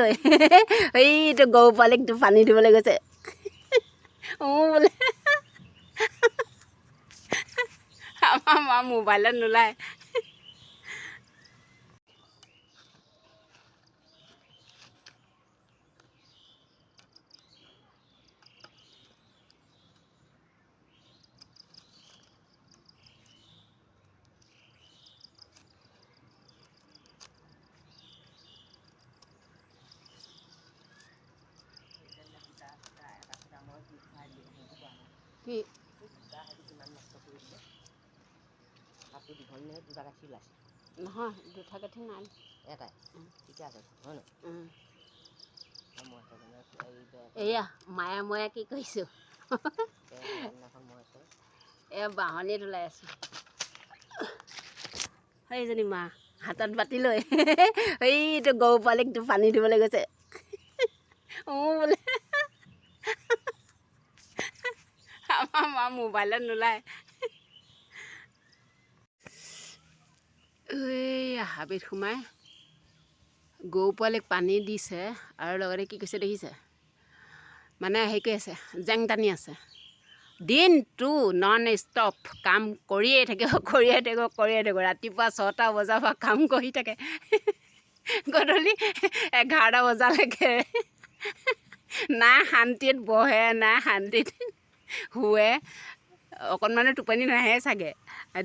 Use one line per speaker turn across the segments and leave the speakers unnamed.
এইটো গৰু পোৱালিকটো পানী দিবলৈ গৈছে বোলে আমাৰ মা মোবাইলত নোলায় কি নহয় দুটা কাঠি নাই এটাই ঠিকে আছে হয় এয়া মায়া ময়া কি কৰিছোঁ এয়া বাঁহনীত ওলাই আছোঁ সেইজনী মা হাতত বাতি লৈ এইটো গৰু পোৱালিকটো পানী দিবলৈ গৈছে বোলে আমাৰ মা মোবাইলত নোলায় হাবিত সোমাই গৰু পোৱালিক পানী দিছে আৰু লগতে কি কৈছে দেখিছে মানে হেৰি কৰি আছে জেং টানি আছে দিনটো নন ষ্টপ কাম কৰিয়ে থাকিব ৰাতিপুৱা 6টা বজাৰ পৰা কাম কৰি থাকে গধূলি 11টা বজালৈকে না শান্তিত বহে না শান্তিত শুৱে অকণমানো টোপনি নাহে চাগে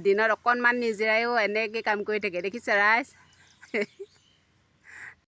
দিনত অকণমান নিজিৰায়ো এনেকৈ কাম কৰি থাকে দেখিছে ৰাইজ